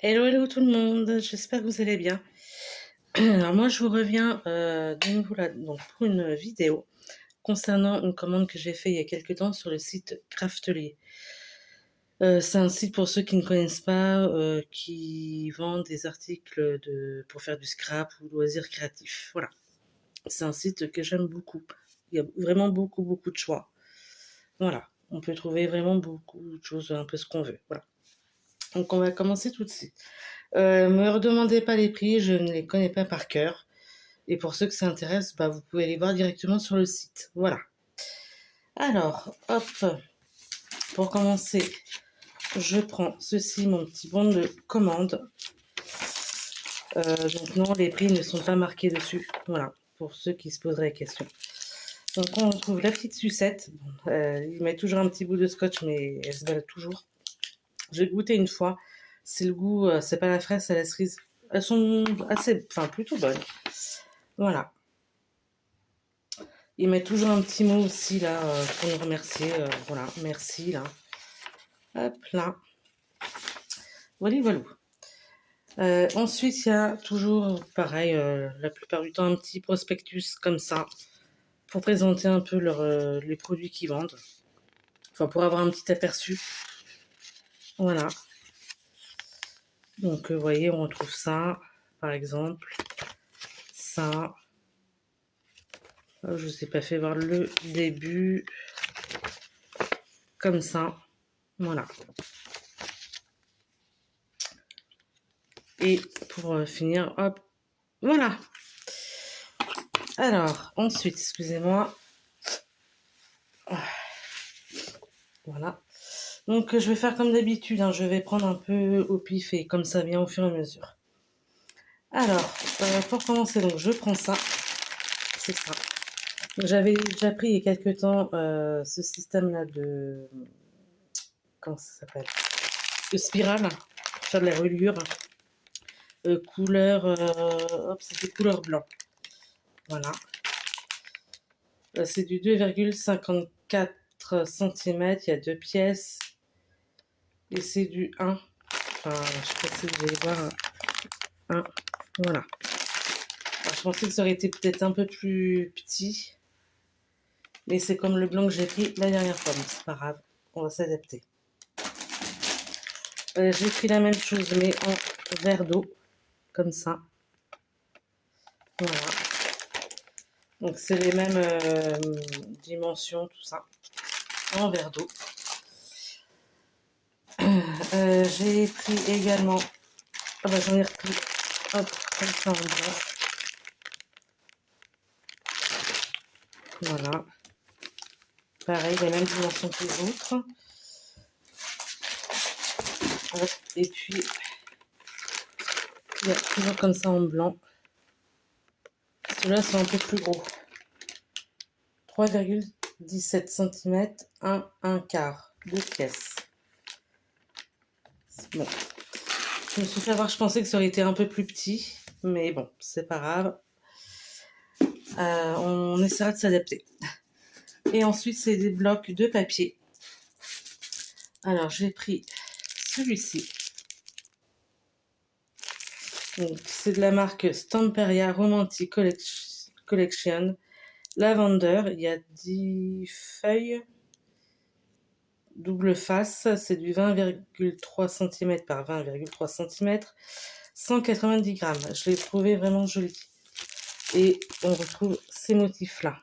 Hello, hello tout le monde, j'espère que vous allez bien. Alors moi je vous reviens de nouveau là donc pour une vidéo concernant une commande que j'ai fait il y a quelque temps sur le site Craftelier. C'est un site pour ceux qui ne connaissent pas, qui vend des articles pour faire du scrap ou loisirs créatifs. Voilà, c'est un site que j'aime beaucoup. Il y a vraiment beaucoup, beaucoup de choix. Voilà, on peut trouver vraiment beaucoup de choses, un peu ce qu'on veut. Voilà. Donc on va commencer tout de suite. Me redemandez pas les prix, je ne les connais pas par cœur. Et pour ceux que ça intéresse, bah, vous pouvez aller voir directement sur le site. Voilà. Alors, hop, pour commencer, je prends ceci, mon petit bon de commande. Donc non, les prix ne sont pas marqués dessus. Voilà, pour ceux qui se poseraient la question. Donc on retrouve la petite sucette. Bon, il met toujours un petit bout de scotch, mais elle se balade toujours. J'ai goûté une fois. C'est le goût, c'est pas la fraise, c'est la cerise. Elles sont assez, enfin plutôt bonnes. Voilà. Il met toujours un petit mot aussi là pour nous remercier. Voilà, merci là. Hop là. Voilà, voilà. Ensuite, il y a toujours, pareil, la plupart du temps, un petit prospectus comme ça pour présenter un peu les produits qu'ils vendent. Enfin, pour avoir un petit aperçu. Voilà. Donc, vous voyez, on retrouve ça, par exemple. Ça. Je ne vous ai pas fait voir le début. Comme ça. Voilà. Et pour finir, hop, voilà. Alors, ensuite, excusez-moi. Voilà. Donc, je vais faire comme d'habitude. Hein, je vais prendre un peu au pif et comme ça vient au fur et à mesure. Alors, pour commencer, donc je prends ça. C'est ça. J'avais déjà pris il y a quelques temps ce système-là de... Comment ça s'appelle? De spirale. Pour faire de la reliure. Couleur... hop, c'était couleur blanc. Voilà. C'est du 2,54 cm. Il y a 2 pièces. Et c'est du 1. Enfin, je sais pas si vous allez voir un. Voilà. Alors, je pensais que ça aurait été peut-être un peu plus petit. Mais c'est comme le blanc que j'ai pris la dernière fois. Donc c'est pas grave. On va s'adapter. J'ai pris la même chose mais en verre d'eau. Comme ça. Voilà. Donc c'est les mêmes dimensions, tout ça. En verre d'eau. J'ai pris également... Ah bah j'en ai repris. Hop, comme ça en blanc. Voilà. Pareil, les mêmes dimensions que les autres. Hop, et puis, il y a toujours comme ça en blanc. Ceux-là sont un peu plus gros. 3,17 cm, 1 quart, 2 pièces. Bon. Je me suis fait avoir, je pensais que ça aurait été un peu plus petit. Mais bon, c'est pas grave. On essaiera de s'adapter. Et ensuite, c'est des blocs de papier. Alors, j'ai pris celui-ci. C'est de la marque Stamperia Romantic Collection. Lavender, il y a 10 feuilles. Double face, c'est du 20,3 cm par 20,3 cm. 190 grammes. Je l'ai trouvé vraiment joli. Et on retrouve ces motifs-là.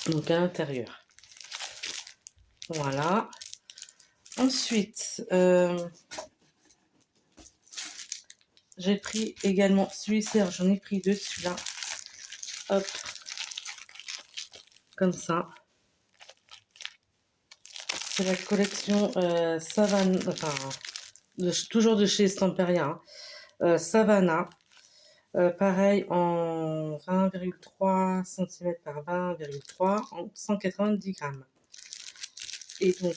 Donc à l'intérieur. Voilà. Ensuite, j'ai pris également celui-ci. J'en ai pris deux, celui-là. Hop. Comme ça. C'est la collection Savannah. Enfin, toujours de chez Stamperia. Savannah. Pareil en 20,3 cm par 20,3 en 190 grammes. Et donc,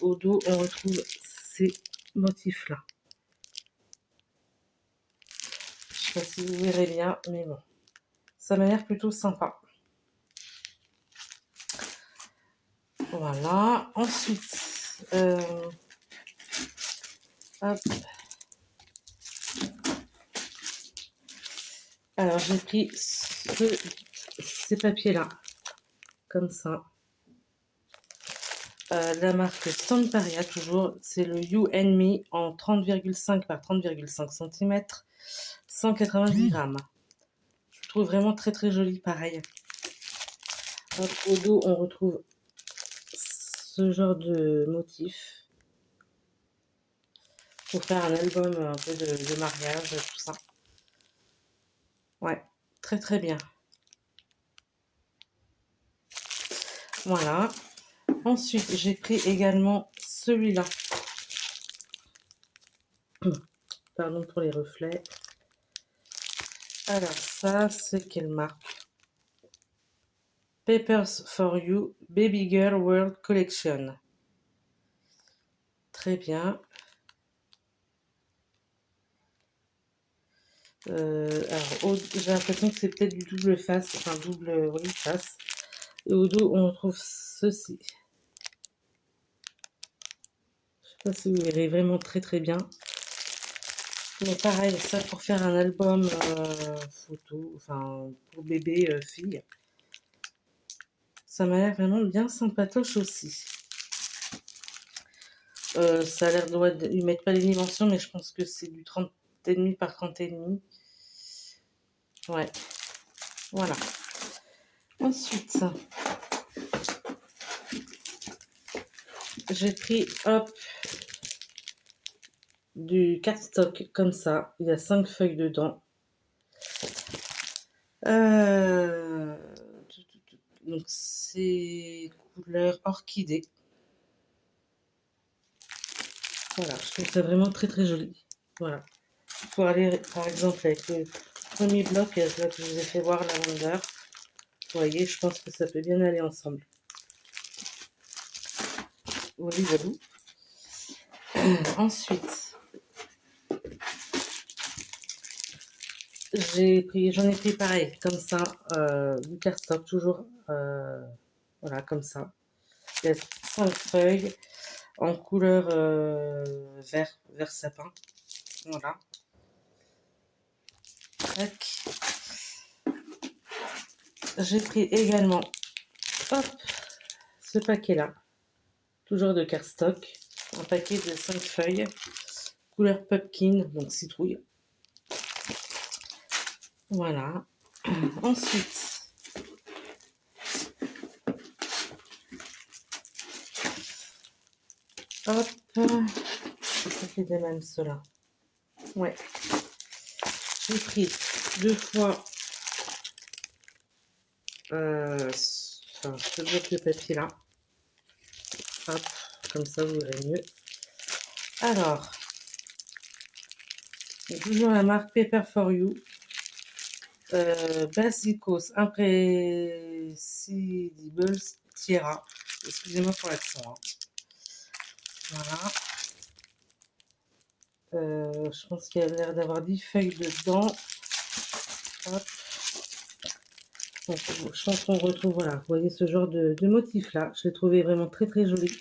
au dos, on retrouve ces motifs-là. Je ne sais pas si vous verrez bien, mais bon. Ça m'a l'air plutôt sympa. Voilà. Ensuite, Hop. Alors, j'ai pris ces papiers-là, comme ça. La marque Stamparia, toujours. C'est le You and Me en 30,5 par 30,5 cm, 190 grammes. Je trouve vraiment très très joli, pareil. Hop, au dos, on retrouve ce genre de motif pour faire un album un peu de mariage, tout ça. Ouais, très très bien. Voilà. Ensuite, j'ai pris également celui-là. Pardon pour les reflets. Alors ça, c'est quelle marque? Papers for You Baby Girl World Collection. Très bien. Alors, j'ai l'impression que c'est peut-être du double face, enfin double, oui, face. Et au dos, on retrouve ceci. Je sais pas si vous verrez vraiment très très bien. Mais pareil, ça pour faire un album photo, enfin pour bébé, fille. Ça m'a l'air vraiment bien sympatoche aussi. Ça a l'air de... Ils mettent pas les dimensions, mais je pense que c'est du 30,5 par 30,5. Ouais, voilà. Ensuite, j'ai pris, hop, du cardstock comme ça. Il y a 5 feuilles dedans. Donc c'est couleur orchidée. Voilà, je trouve ça vraiment très très joli. Voilà. Pour aller par exemple avec le premier bloc là, que je vous ai fait voir, lavender. Vous voyez, je pense que ça peut bien aller ensemble. Voilà, voilà. Ensuite, j'en ai pris pareil, comme ça, du cardstock, toujours, voilà, comme ça. Il y a 5 feuilles en couleur vert sapin. Voilà. Tac. J'ai pris également, hop, ce paquet-là, toujours de cardstock, un paquet de 5 feuilles, couleur pumpkin, donc citrouille. Voilà. Ensuite, hop, c'est des mêmes ceux-là. Ouais. J'ai pris 2 fois ce bloc de papier là. Hop, comme ça vous verrez mieux. Alors, toujours la marque Paper for You. Basicos Impressibles Tierra. Excusez-moi pour l'accent. Hein. Voilà. Je pense qu'il y a l'air d'avoir 10 feuilles dedans. Hop. Donc, je pense qu'on retrouve, voilà, vous voyez ce genre de motif là. Je l'ai trouvé vraiment très très joli.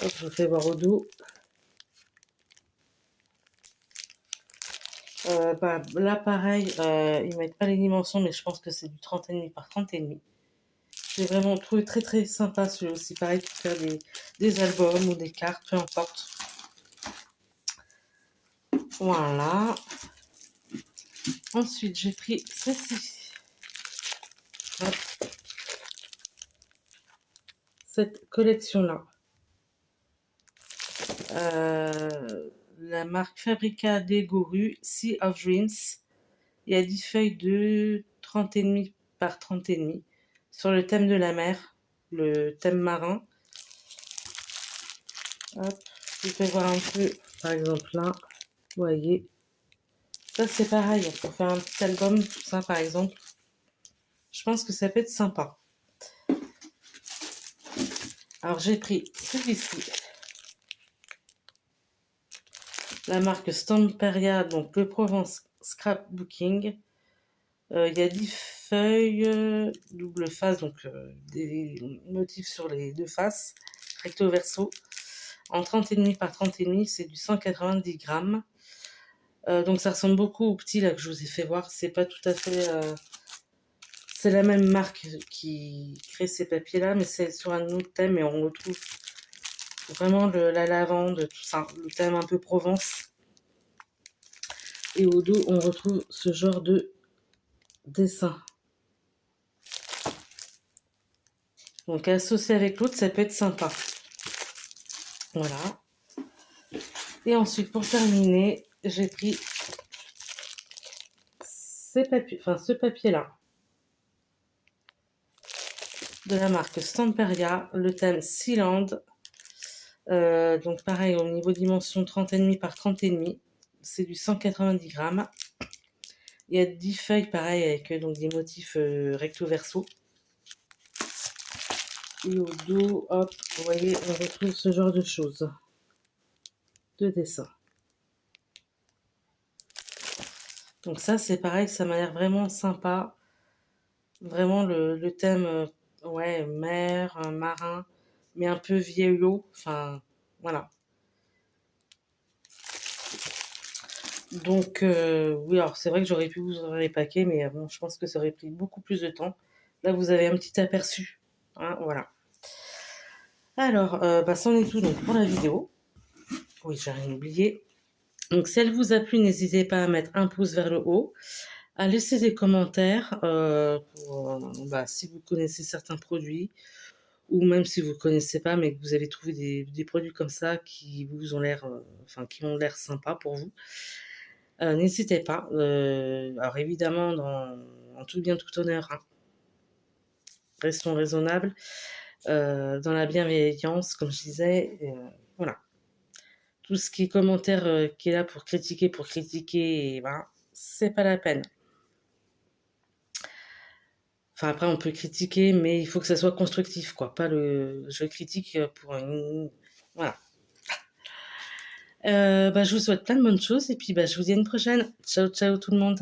Hop, je vous fais voir au dos. Là pareil, ils mettent pas les dimensions, mais je pense que c'est du 30,5 par 30,5. J'ai vraiment trouvé très très sympa celui aussi, pareil pour faire des albums ou des cartes, peu importe. Voilà. Ensuite, j'ai pris ceci. Hop. Cette collection-là. La marque Fabrica de Goru, Sea of Dreams. Il y a 10 feuilles de 30,5 par 30,5 sur le thème de la mer, le thème marin. Hop, je vous fais voir un peu, par exemple là, vous voyez. Ça c'est pareil, pour faire un petit album, tout ça par exemple. Je pense que ça peut être sympa. Alors j'ai pris celui-ci. La marque Stamperia, donc le Provence Scrapbooking. Il y a 10 feuilles, double face, donc des motifs sur les deux faces, recto verso. en 30,5 par 30,5, c'est du 190 grammes. Donc ça ressemble beaucoup au petit là que je vous ai fait voir. C'est pas tout à fait... c'est la même marque qui crée ces papiers-là, mais c'est sur un autre thème et on retrouve vraiment la lavande, tout ça, le thème un peu Provence. Et au dos, on retrouve ce genre de dessin. Donc associé avec l'autre, ça peut être sympa. Voilà. Et ensuite, pour terminer, j'ai pris ce papier-là de la marque Stamperia, le thème Sealand. Donc pareil, au niveau dimension 30,5 par 30,5, c'est du 190 grammes. Il y a 10 feuilles pareil avec donc des motifs recto verso. Et au dos, hop, vous voyez, on retrouve ce genre de choses, de dessin. Donc ça, c'est pareil, ça m'a l'air vraiment sympa. Vraiment le thème, ouais, mer, marin, mais un peu vieillot. Enfin, voilà. Donc, oui, alors c'est vrai que j'aurais pu vous ouvrir les paquets, mais bon, je pense que ça aurait pris beaucoup plus de temps. Là, vous avez un petit aperçu. Hein, voilà. Alors, c'en est tout donc pour la vidéo. Oui, j'ai rien oublié. Donc, si elle vous a plu, n'hésitez pas à mettre un pouce vers le haut, à laisser des commentaires si vous connaissez certains produits, ou même si vous ne connaissez pas, mais que vous avez trouvé des produits comme ça qui vous ont l'air, qui ont l'air sympas pour vous. N'hésitez pas. Alors évidemment, en tout bien, tout honneur, hein, restons raisonnables, dans la bienveillance, comme je disais, voilà. Tout ce qui est commentaire qui est là pour critiquer, et voilà, c'est pas la peine. Enfin, après, on peut critiquer, mais il faut que ça soit constructif, quoi. Pas je critique pour une... Voilà. Je vous souhaite plein de bonnes choses et puis je vous dis à une prochaine. Ciao, ciao tout le monde.